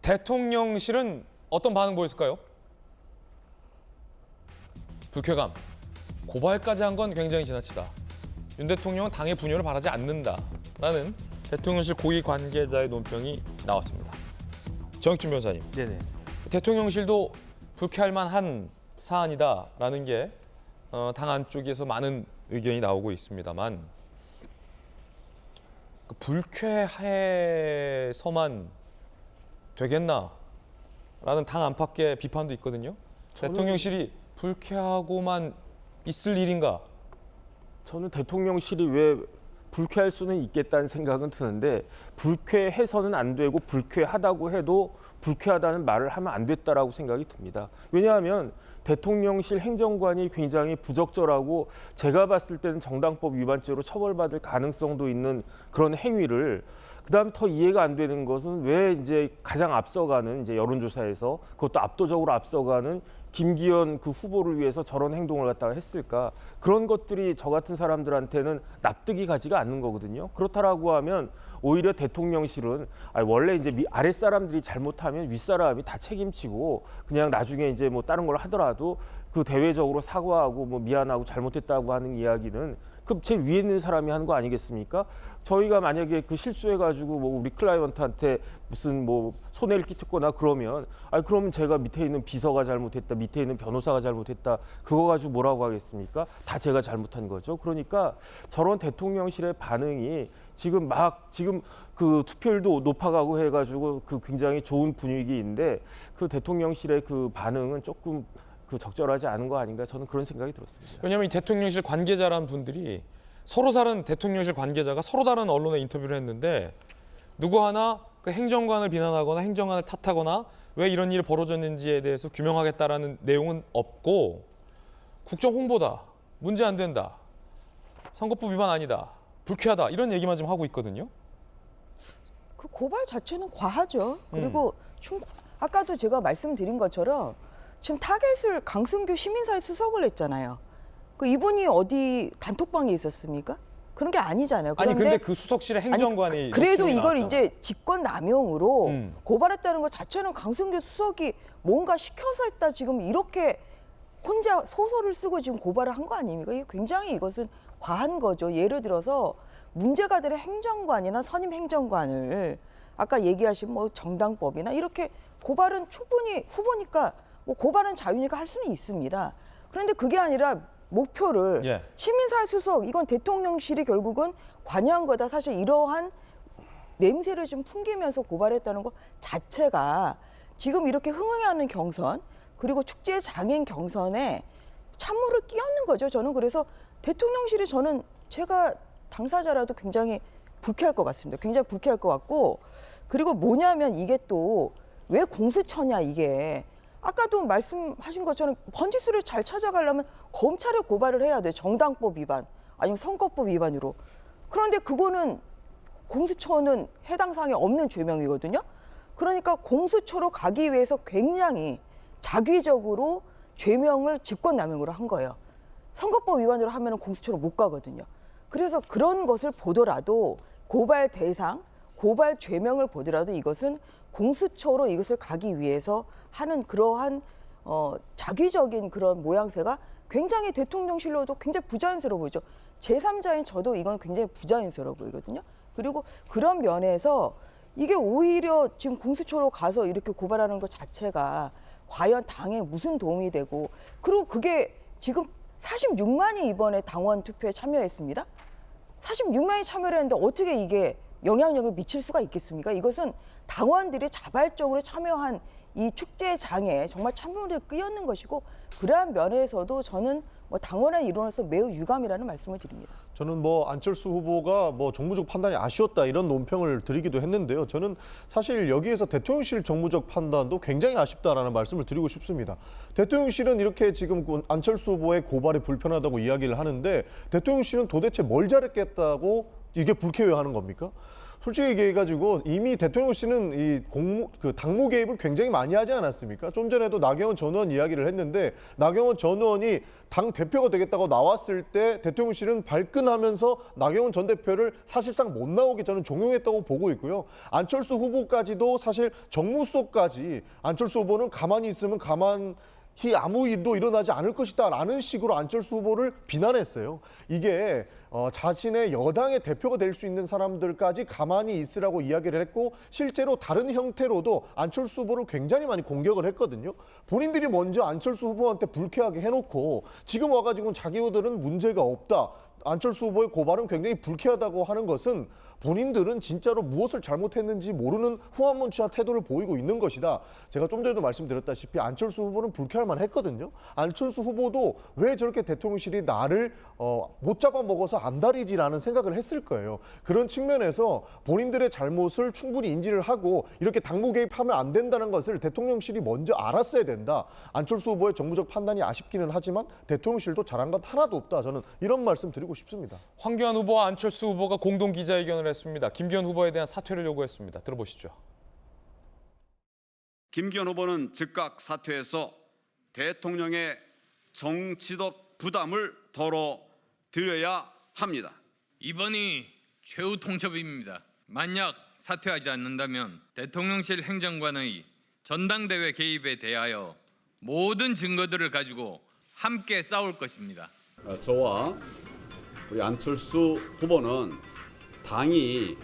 대통령실은 어떤 반응 보였을까요? 불쾌감. 고발까지 한 건 굉장히 지나치다. 윤 대통령은 당의 분열을 바라지 않는다라는 대통령실 고위 관계자의 논평이 나왔습니다. 정익준 변호사님. 네네. 대통령실도 불쾌할 만한 사안이다라는 게 당 안쪽에서 많은 의견이 나오고 있습니다만 그 불쾌해서만 되겠나라는 당 안팎의 비판도 있거든요. 대통령실이 불쾌하고만 있을 일인가? 저는 대통령실이 왜 불쾌할 수는 있겠다는 생각은 드는데 불쾌해서는 안 되고 불쾌하다고 해도 불쾌하다는 말을 하면 안 됐다라고 생각이 듭니다. 왜냐하면 대통령실 행정관이 굉장히 부적절하고 제가 봤을 때는 정당법 위반죄로 처벌받을 가능성도 있는 그런 행위를 그다음에 더 이해가 안 되는 것은 왜 이제 가장 앞서가는 이제 여론조사에서 그것도 압도적으로 앞서가는 김기현 그 후보를 위해서 저런 행동을 갖다가 했을까? 그런 것들이 저 같은 사람들한테는 납득이 가지가 않는 거거든요. 그렇다라고 하면 오히려 대통령실은 원래 이제 아랫사람들이 잘못하면 윗사람이 다 책임지고 그냥 나중에 이제 뭐 다른 걸 하더라도 그 대외적으로 사과하고 뭐 미안하고 잘못했다고 하는 이야기는 그 제일 위에 있는 사람이 하는 거 아니겠습니까? 저희가 만약에 그 실수해가지고 뭐 우리 클라이언트한테 무슨 뭐 손해를 끼쳤거나 그러면 그러면 제가 밑에 있는 비서가 잘못했다, 밑에 있는 변호사가 잘못했다, 그거 가지고 뭐라고 하겠습니까? 다 제가 잘못한 거죠. 그러니까 저런 대통령실의 반응이 지금 그 투표율도 높아가고 해가지고 그 굉장히 좋은 분위기인데 그 대통령실의 그 반응은 조금 그 적절하지 않은 거 아닌가 저는 그런 생각이 들었습니다. 왜냐하면 이 대통령실 관계자라는 분들이 서로 다른 대통령실 관계자가 서로 다른 언론에 인터뷰를 했는데 누구 하나 그 행정관을 비난하거나 행정관을 탓하거나 왜 이런 일이 벌어졌는지에 대해서 규명하겠다라는 내용은 없고 국정 홍보다, 문제 안 된다, 선거법 위반 아니다, 불쾌하다 이런 얘기만 좀 하고 있거든요. 그 고발 자체는 과하죠. 그리고 아까도 제가 말씀드린 것처럼 지금 타겟을 강승규 시민사회 수석을 했잖아요. 그 이분이 어디 단톡방에 있었습니까? 그런 게 아니잖아요. 아니 근데 그 수석실의 행정관이 그래도 이걸 나왔잖아. 이제 직권남용으로 고발했다는 것 자체는 강승규 수석이 뭔가 시켜서 했다 지금 이렇게 혼자 소설을 쓰고 지금 고발을 한 거 아닙니까? 이게 굉장히 이것은 과한 거죠. 예를 들어서 문제가 될 행정관이나 선임 행정관을 아까 얘기하신 뭐 정당법이나 이렇게 고발은 충분히 후보니까 뭐 고발은 자유니까 할 수는 있습니다. 그런데 그게 아니라 목표를 시민사회 수석 이건 대통령실이 결국은 관여한 거다. 사실 이러한 냄새를 좀 풍기면서 고발했다는 것 자체가 지금 이렇게 흥행하는 경선 그리고 축제 장인 경선에 찬물을 끼얹는 거죠. 저는 그래서 대통령실이 저는 제가 당사자라도 굉장히 불쾌할 것 같습니다. 굉장히 불쾌할 것 같고 그리고 뭐냐면 이게 또 왜 공수처냐 이게 아까도 말씀하신 것처럼 번지수를 잘 찾아가려면 검찰에 고발을 해야 돼요. 정당법 위반 아니면 선거법 위반으로. 그런데 그거는 공수처는 해당 사항에 없는 죄명이거든요. 그러니까 공수처로 가기 위해서 굉장히 자기적으로 죄명을 직권남용으로 한 거예요. 선거법 위반으로 하면 공수처로 못 가거든요. 그래서 그런 것을 보더라도 고발 대상, 고발 죄명을 보더라도 이것은 공수처로 이것을 가기 위해서 하는 그러한 자기적인 그런 모양새가 굉장히 대통령실로도 굉장히 부자연스러워 보이죠. 제3자인 저도 이건 굉장히 부자연스러워 보이거든요. 그리고 그런 면에서 이게 오히려 지금 공수처로 가서 이렇게 고발하는 것 자체가 과연 당에 무슨 도움이 되고 그리고 그게 지금 46만이 이번에 당원 투표에 참여했습니다. 46만이 참여를 했는데 어떻게 이게 영향력을 미칠 수가 있겠습니까? 이것은 당원들이 자발적으로 참여한 이 축제장에 정말 찬물을 끼얹는 것이고 그러한 면에서도 저는 뭐 당원의 일원으로서 매우 유감이라는 말씀을 드립니다. 저는 뭐 안철수 후보가 뭐 정무적 판단이 아쉬웠다 이런 논평을 드리기도 했는데요. 저는 사실 여기에서 대통령실 정무적 판단도 굉장히 아쉽다라는 말씀을 드리고 싶습니다. 대통령실은 이렇게 지금 안철수 후보의 고발이 불편하다고 이야기를 하는데 대통령실은 도대체 뭘 잘했겠다고 이게 불쾌해하는 겁니까? 솔직히 얘기해가지고 이미 대통령실은 그 당무 개입을 굉장히 많이 하지 않았습니까? 좀 전에도 나경원 전 의원 이야기를 했는데 나경원 전 의원이 당 대표가 되겠다고 나왔을 때 대통령실은 발끈하면서 나경원 전 대표를 사실상 못 나오게 저는 종용했다고 보고 있고요. 안철수 후보까지도 사실 정무수석까지 안철수 후보는 가만히 있으면 아무 일도 일어나지 않을 것이다라는 식으로 안철수 후보를 비난했어요. 이게 자신의 여당의 대표가 될 수 있는 사람들까지 가만히 있으라고 이야기를 했고 실제로 다른 형태로도 안철수 후보를 굉장히 많이 공격을 했거든요. 본인들이 먼저 안철수 후보한테 불쾌하게 해놓고 지금 와가지고 자기들은 문제가 없다. 안철수 후보의 고발은 굉장히 불쾌하다고 하는 것은 본인들은 진짜로 무엇을 잘못했는지 모르는 후한무치한 태도를 보이고 있는 것이다. 제가 좀 전에도 말씀드렸다시피 안철수 후보는 불쾌할 만했거든요. 안철수 후보도 왜 저렇게 대통령실이 나를 못 잡아먹어서 안달이지라는 생각을 했을 거예요. 그런 측면에서 본인들의 잘못을 충분히 인지를 하고 이렇게 당무 개입하면 안 된다는 것을 대통령실이 먼저 알았어야 된다. 안철수 후보의 정무적 판단이 아쉽기는 하지만 대통령실도 잘한 것 하나도 없다. 저는 이런 말씀 드리고 싶습니다. 황교안 후보와 안철수 후보가 공동 기자회견을 했습니다. 김기현 후보에 대한 사퇴를 요구했습니다. 들어보시죠. 김기현 후보는 즉각 사퇴해서 대통령의 정치적 부담을 덜어드려야 합니다. 이번이 최후 통첩입니다. 만약 사퇴하지 않는다면 대통령실 행정관의 전당대회 개입에 대하여 모든 증거들을 가지고 함께 싸울 것입니다. 저와 우리 안철수 후보는 당이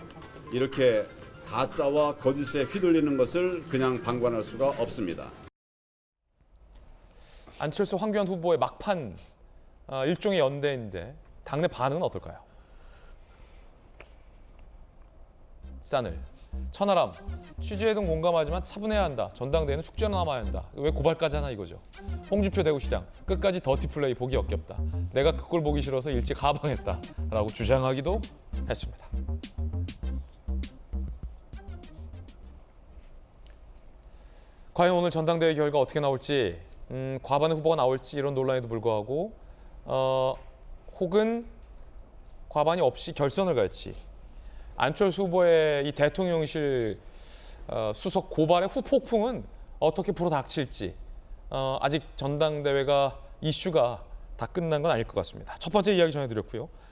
이렇게 가짜와 거짓에 휘둘리는 것을 그냥 방관할 수가 없습니다. 안철수 황교안 후보의 막판 일종의 연대인데 당내 반응은 어떨까요? 싸늘, 천하람, 취재에 등 공감하지만 차분해야 한다. 전당대회는 숙제로 남아야 한다. 왜 고발까지 하나 이거죠. 홍준표 대구시장, 끝까지 더티 플레이 보기 역겹다. 내가 그 꼴 보기 싫어서 일찍 하방했다. 라고 주장하기도 했습니다. 과연 오늘 전당대회 결과 어떻게 나올지, 과반의 후보가 나올지 이런 논란에도 불구하고 혹은 과반이 없이 결선을 갈지, 안철수 후보의 이 대통령실 수석 고발의 후폭풍은 어떻게 불어닥칠지 아직 전당대회가 이슈가 다 끝난 건 아닐 것 같습니다. 첫 번째 이야기 전해드렸고요.